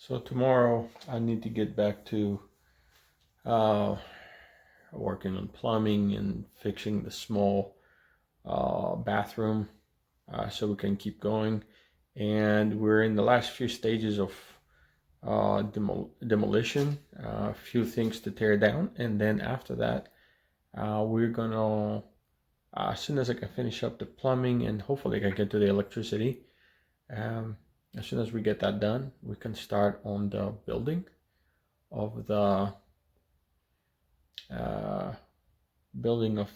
So tomorrow I need to get back to uh, working on plumbing and fixing the small bathroom so we can keep going. And we're in the last few stages of demolition, a few things to tear down, and then after that, we're gonna as soon as I can finish up the plumbing and hopefully I can get to the electricity. Um, as soon as we get that done, we can start on the building of the uh, building of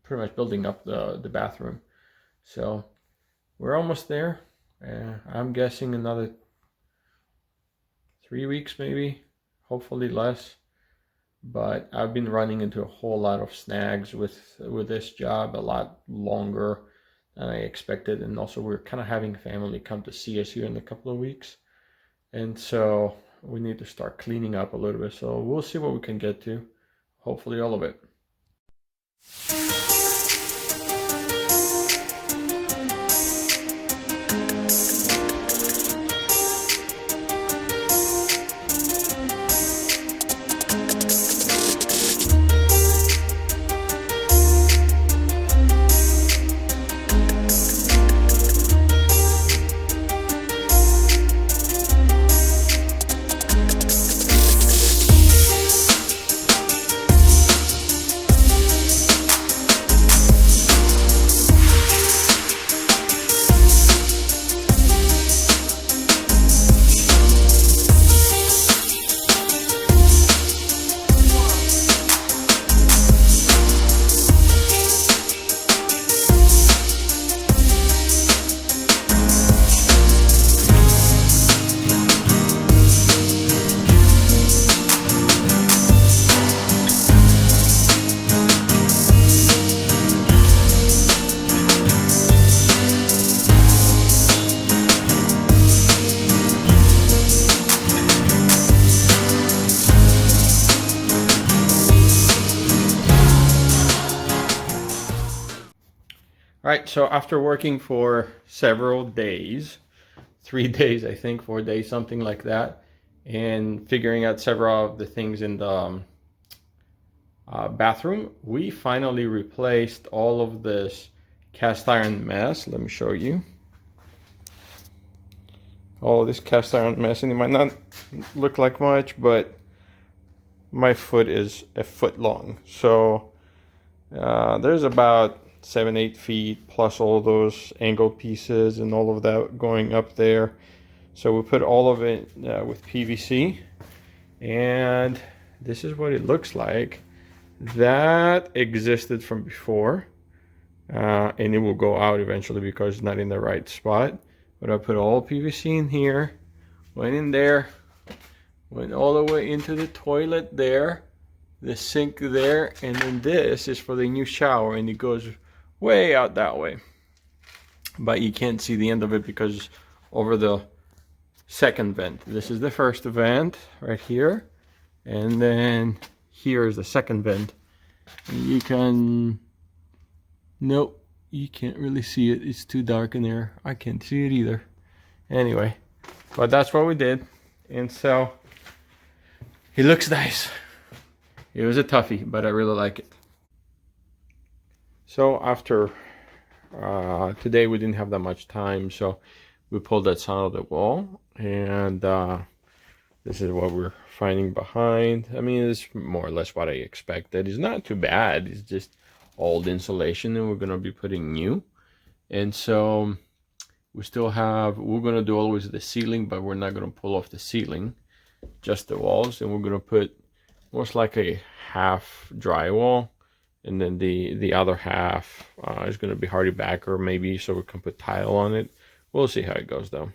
pretty much building up the bathroom. So we're almost there. I'm guessing another 3 weeks maybe, hopefully less. But I've been running into a whole lot of snags with this job, a lot longer than I expected, and also we're kind of having family come to see us here in a couple of weeks, and so we need to start cleaning up a little bit. So we'll see what we can get to. Hopefully all of it. All right, so after working for several days, 3 days, I think, 4 days, something like that, and figuring out several of the things in the bathroom, we finally replaced all of this cast iron mess. Let me show you. All this cast iron mess, and it might not look like much, but my foot is a foot long. So there's about 7-8 feet plus all those angled pieces and all of that going up there. So we put all of it with PVC, and this is what it looks like. That existed from before, and it will go out eventually because it's not in the right spot. But I put all PVC in here, went in there, went all the way into the toilet there, the sink there, and then this is for the new shower, and it goes way out that way, but you can't see the end of it because over the second vent. This is the first vent right here, and then here is the second vent. And you can, nope, you can't really see it, it's too dark in there. I can't see it either. Anyway, but that's what we did, and so it looks nice. It was a toughie, but I really like it. So after today, we didn't have that much time, so we pulled that side of the wall, and this is what we're finding behind. I mean, it's more or less what I expected. It's not too bad. It's just old insulation, and we're gonna be putting new. And so we still have, we're gonna do always the ceiling, but we're not gonna pull off the ceiling, just the walls, and we're gonna put most likely half drywall. And then the other half is going to be HardieBacker maybe, so we can put tile on it. We'll see how it goes though.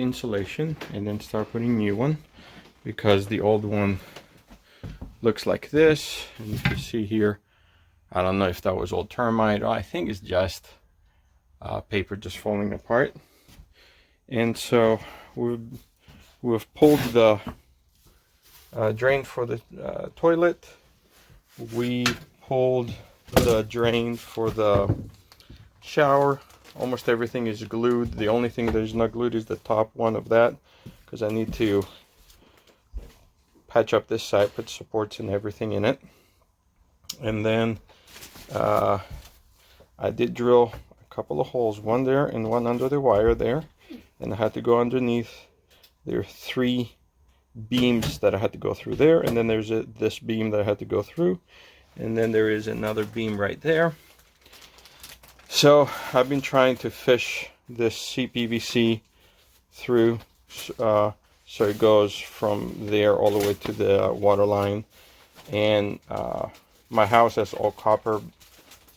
insulation and then start putting new one, because the old one looks like this. And you can see here, I don't know if that was old termite, or I think it's just paper just falling apart. And so we've pulled the drain for the toilet. We pulled the drain for the shower. Almost everything is glued. The only thing that is not glued is the top one of that, because I need to patch up this side, put supports and everything in it. And then I did drill a couple of holes, one there and one under the wire there, and I had to go underneath. There are 3 beams that I had to go through there, and then there's this beam that I had to go through, and then there is another beam right there. So I've been trying to fish this CPVC through, so it goes from there all the way to the water line. And my house has all copper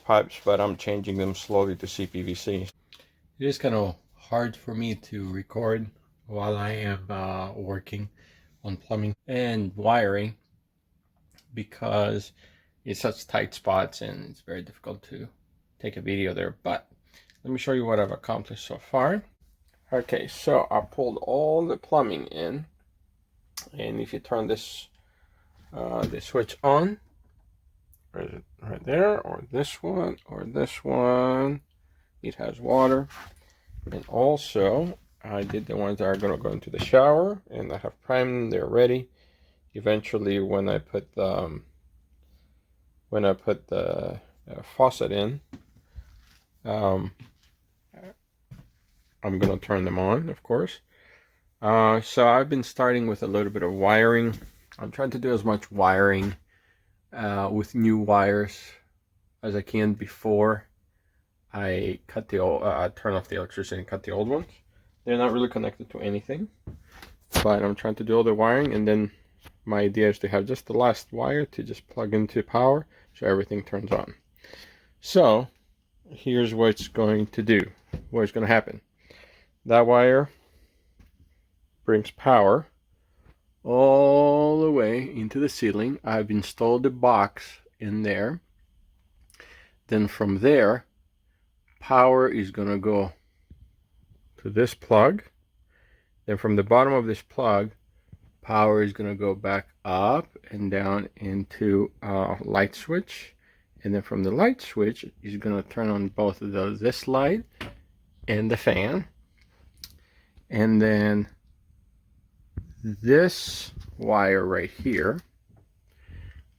pipes, but I'm changing them slowly to CPVC. It is kind of hard for me to record while I am working on plumbing and wiring, because it's such tight spots and it's very difficult to take a video there. But let me show you what I've accomplished so far. Okay, so I pulled all the plumbing in, and if you turn this switch on, right there, or this one, it has water. And also I did the ones that are going to go into the shower, and I have primed them. They're ready. Eventually, when I put the faucet in, I'm going to turn them on, of course. So I've been starting with a little bit of wiring. I'm trying to do as much wiring with new wires as I can before I cut the old, turn off the electricity and cut the old ones. They're not really connected to anything, but I'm trying to do all the wiring, and then my idea is to have just the last wire to just plug into power so everything turns on. So here's what it's going to do, what's going to happen. That wire brings power all the way into the ceiling. I've installed a box in there. Then from there, power is going to go to this plug. Then from the bottom of this plug, power is going to go back up and down into a light switch. And then from the light switch, is going to turn on both of those, this light and the fan. And then this wire right here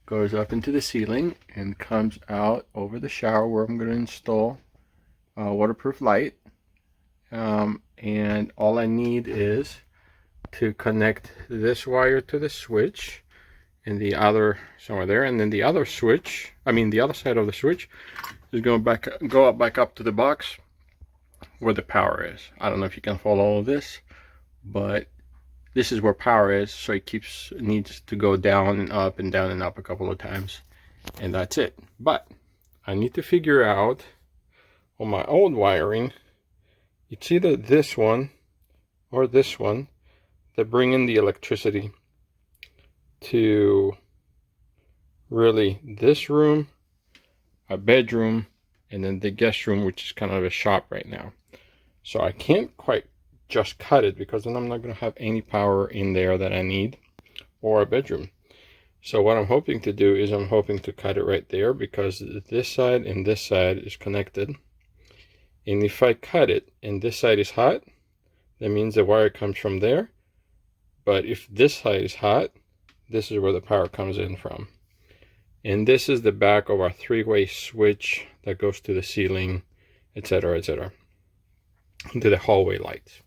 goes up into the ceiling and comes out over the shower, where I'm going to install waterproof light. And all I need is to connect this wire to the switch, and the other somewhere there, and then the other switch, the other side of the switch is going to go back up to the box where the power is. I don't know if you can follow all of this, but this is where power is, so it needs to go down and up and down and up a couple of times, and that's it. But I need to figure out on my old wiring, it's either this one or this one that bring in the electricity to really this room, a bedroom, and then the guest room, which is kind of a shop right now. So I can't quite just cut it, because then I'm not going to have any power in there that I need, or a bedroom. So what I'm hoping to do is I'm hoping to cut it right there, because this side and this side is connected. And if I cut it and this side is hot, that means the wire comes from there. But if this side is hot, this is where the power comes in from. And this is the back of our 3-way switch that goes to the ceiling, etc., etc., into the hallway lights.